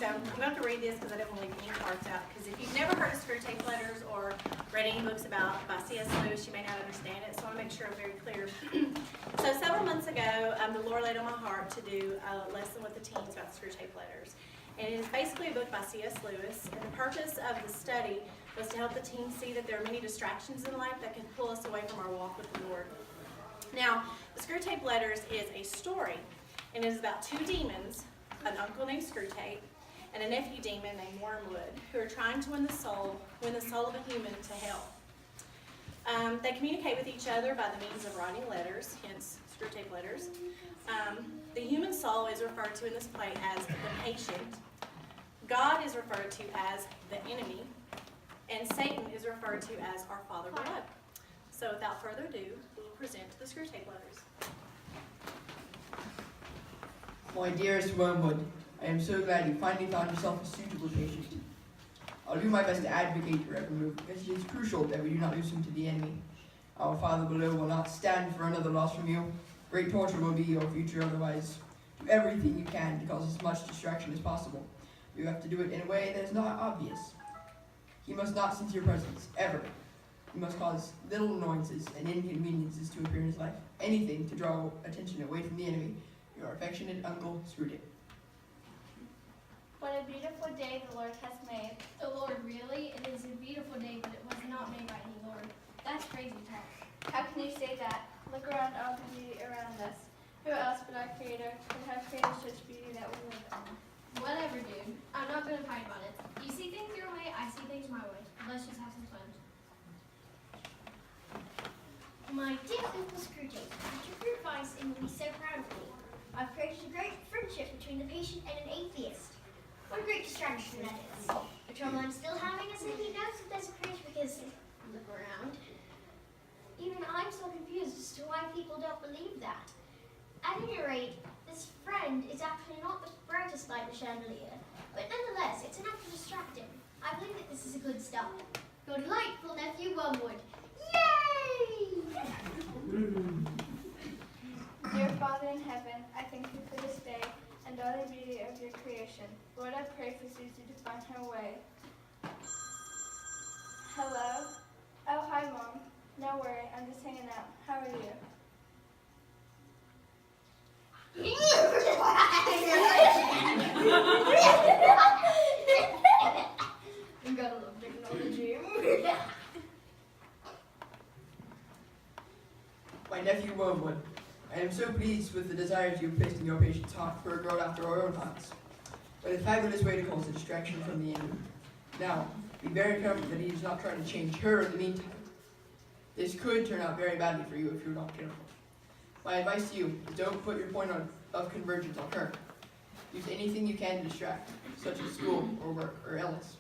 so I'm going to read this because I didn't want to leave any parts out. Because if you've never heard of Screwtape Letters or read any books by C.S. Lewis, you may not understand it. So I want to make sure I'm very clear. So several months ago, the Lord laid on my heart to do a lesson with the teens about Screwtape Letters. And it is basically a book by C.S. Lewis. And the purpose of the study was to help the teens see that there are many distractions in life that can pull us away from our walk with the Lord. Now, the Screwtape Letters is a story, and it is about two demons, an uncle named Screwtape and a nephew demon named Wormwood, who are trying to win the soul of a human to hell. They communicate with each other by the means of writing letters, hence Screwtape Letters. The human soul is referred to in this play as the patient. God is referred to as the enemy, and Satan is referred to as our Father below. So without further ado, we will present the Screwtape Letters. My dearest Wormwood, I am so glad you finally found yourself a suitable patient. I'll do my best to advocate your every move, because it is crucial that we do not lose him to the enemy. Our Father below will not stand for another loss from you. Great torture will be your future otherwise. Do everything you can to cause as much distraction as possible. You have to do it in a way that is not obvious. He must not sense your presence, ever. You must cause little annoyances and inconveniences to appear in his life. Anything to draw attention away from the enemy. Your affectionate uncle, Screwtape. What a beautiful day the Lord has made. The Lord, really? It is a beautiful day, but it was not made by any Lord. That's crazy talk. How can you say that? Look around all the beauty around us. Who else but our Creator could have created such beauty that we live on? Whatever, dude. I'm not going to fight about it. You see things your way, I see things my way. Let's just have some fun. My dear Uncle Screwtape, after your advice and will be so proud of me. I've created a great friendship between the patient and an atheist. What a great distraction that is. The trouble I'm still having is that he knows that there's a creator because, look around, even I'm so confused as to why people don't believe that. At any rate, this friend is actually not the brightest light in the chandelier, but nonetheless, it's enough to distract him. I believe that this is a good start. Your delightful nephew, Wormwood. Yay! Dear Father in heaven, I thank you for this day and all the beauty of your creation. Lord, I pray for Susie to find her way. Hello? Oh, hi, Mom. No worry, I'm just hanging out. How are you? You gotta love technology. My nephew Wormwood, I am so pleased with the desires you have placed in your patient's heart for a girl after our own hearts. What a fabulous way to cause a distraction from the enemy. Now, be very careful that he is not trying to change her in the meantime. This could turn out very badly for you if you're not careful. My advice to you is don't put your point of convergence on her. Use anything you can to distract, such as school or work or illness.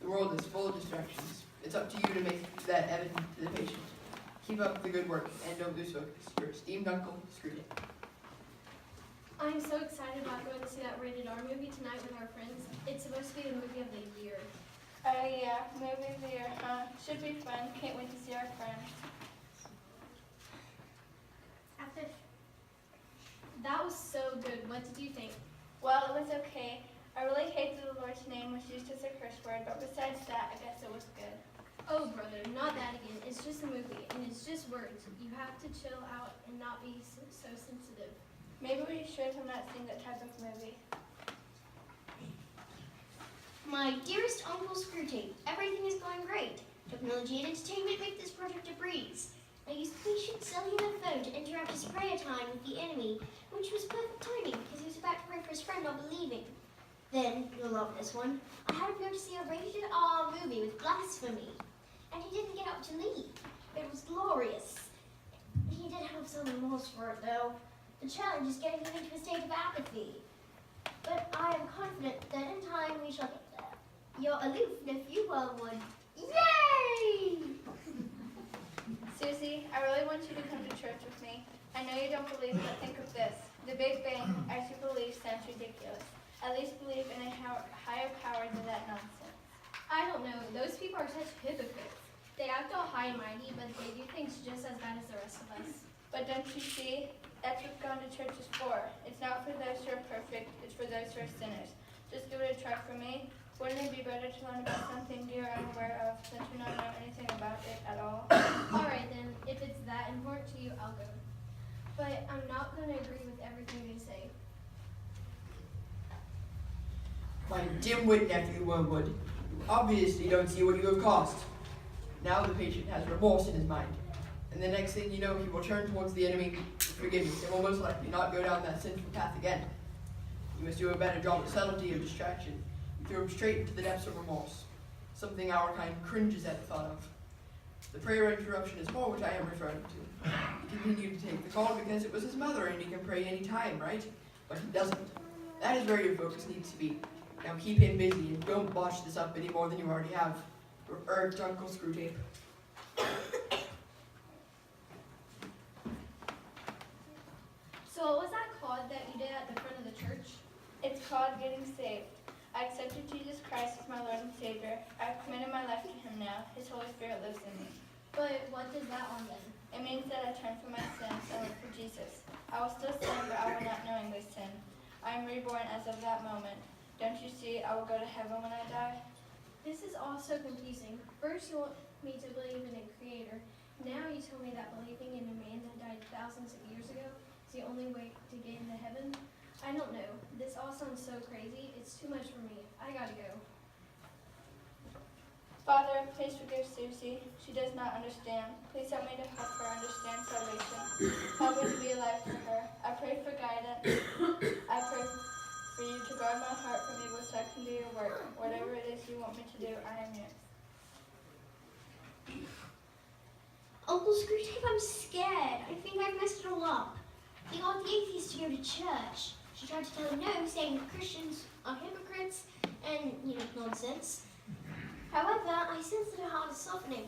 The world is full of distractions. It's up to you to make that evident to the patient. Keep up the good work and don't lose focus. Your esteemed uncle, Screwtape. I'm so excited about going to see that rated R movie tonight with our friends. It's supposed to be the movie of the year. Oh yeah, movie of the year, huh? Should be fun. Can't wait to see our friends. That was so good. What did you think? Well, it was okay. I really hated the Lord's name was used as a curse word, but besides that, I guess it was good. Oh, brother, not that again. It's just a movie, and it's just words. You have to chill out and not be so sensitive. Maybe we should have not seen that type of movie. My dearest Uncle Screwtape, everything is going great. Technology and entertainment make this project a breeze. I used the patient's cellular phone to interrupt his prayer time with the enemy, which was perfect timing because he was about to pray for his friend not believing. Then, you'll love this one, I had him go to see a rated R movie with blasphemy, and he didn't get up to leave. It was glorious. He did have some remorse for it, though. The challenge is getting him into a state of apathy. But I am confident that in time we shall get there. Your aloof nephew, Wormwood. Yay! Susie, I really want you to come to church with me. I know you don't believe, but think of this. The Big Bang, as you believe, sounds ridiculous. At least believe in a higher power than that nonsense. I don't know. Those people are such hypocrites. They act all high and mighty, but they do things just as bad as the rest of us. But don't you see? That's what going to church is for. It's not for those who are perfect, it's for those who are sinners. Just give it a try for me. Wouldn't it be better to learn about something you're unaware of since you don't know anything about it at all? Alright then, if it's that important to you, I'll go. But I'm not going to agree with everything they say. My dim-wit nephew Wormwood, you obviously don't see what you have caused. Now the patient has remorse in his mind, and the next thing you know, he will turn towards the enemy with forgiveness and will most likely not go down that sinful path again. You must do a better job of subtlety of distraction. You throw him straight into the depths of remorse, something our kind cringes at the thought of. The prayer interruption is more which I am referring to. He continued to take the call because it was his mother and he can pray any time, right? But he doesn't. That is where your focus needs to be. Now keep him busy and don't botch this up any more than you already have. Your urged Uncle Screwtape. So what was that called that you did at the front of the church? It's called getting saved. I accepted Jesus Christ as my Lord and Savior. I've committed my life to Him now. His Holy Spirit lives in me. But what does that on then? It means that I turn from my sins and live for Jesus. I will still sin, but I will not knowingly sin. I am reborn as of that moment. Don't you see, I will go to heaven when I die? This is all so confusing. First you want me to believe in a creator. Now you tell me that believing in a man that died thousands of years ago is the only way to get into heaven? I don't know. This all sounds so crazy. It's too much for me. I gotta go. Father, please forgive Susie. She does not understand. Please help me to help her understand salvation. Help me to be alive for her. I pray for guidance. I pray for you to guard my heart from evil so I can do your work. Whatever it is you want me to do, I am yours. Uncle Screwtape, I'm scared. I think I've messed it all up. He got the atheist to go to church. She tried to tell him no, saying Christians are hypocrites and, nonsense. However, I sense that her heart is softening.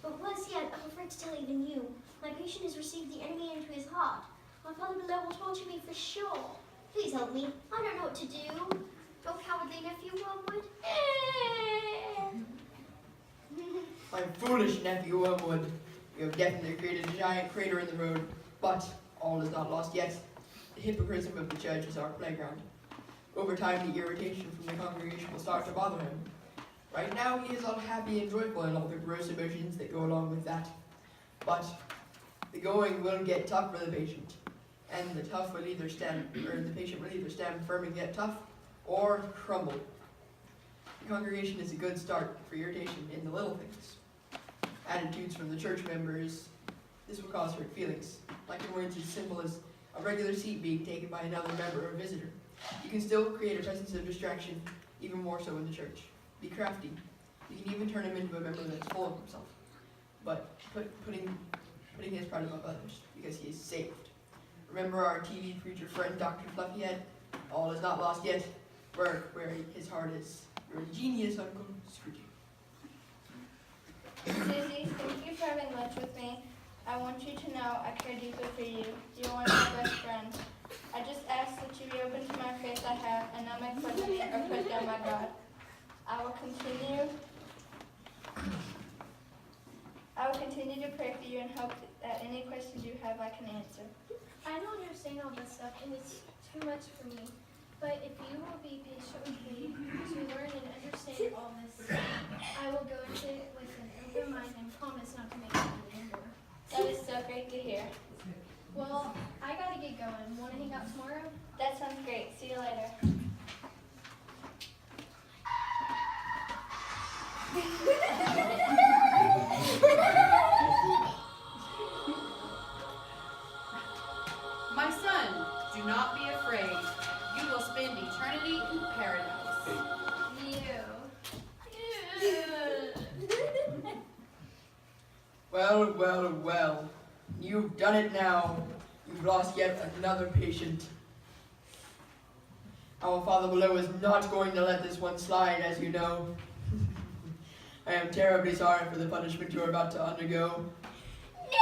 But worse yet, I'm afraid to tell even you. My patient has received the enemy into his heart. My father below will torture me for sure. Please help me. I don't know what to do. Oh, cowardly nephew Wormwood. My foolish nephew Wormwood, you have definitely created a giant crater in the road, but all is not lost yet. The hypocrisy of the church is our playground. Over time, the irritation from the congregation will start to bother him. Right now, he is all happy and joyful and all the gross emotions that go along with that. But the going will get tough for the patient, and the patient will either stand firm and get tough, or crumble. The congregation is a good start for irritation in the little things. Attitudes from the church members, this will cause hurt feelings, like in words as simple as a regular seat being taken by another member or visitor. You can still create a presence of distraction, even more so in the church. Be crafty. You can even turn him into a member that's full of himself, but putting his pride above others, because he is saved. Remember our TV preacher friend, Dr. Fluffyhead? All is not lost yet. Where his heart is. Your ingenious Uncle Scrooge. Susie, thank you for having lunch with me. I want you to know I care deeply for you. You are one of my best friends. I just ask that you be open to my faith I have and not make fun of me or put down my God. I will continue to pray for you and hope that any questions you have I can answer. I don't understand all this stuff, and it's too much for me. But if you will be patient with me to learn and understand all this, I will go into it with an open mind and promise not to make fun anymore. That is so great to hear. Well, I gotta get going. Want to hang out tomorrow? That sounds great. See you later. My son, do not be afraid. You will spend eternity in paradise. Well, well, well. You've done it now. You've lost yet another patient. Our Father below is not going to let this one slide, as you know. I am terribly sorry for the punishment you are about to undergo. No!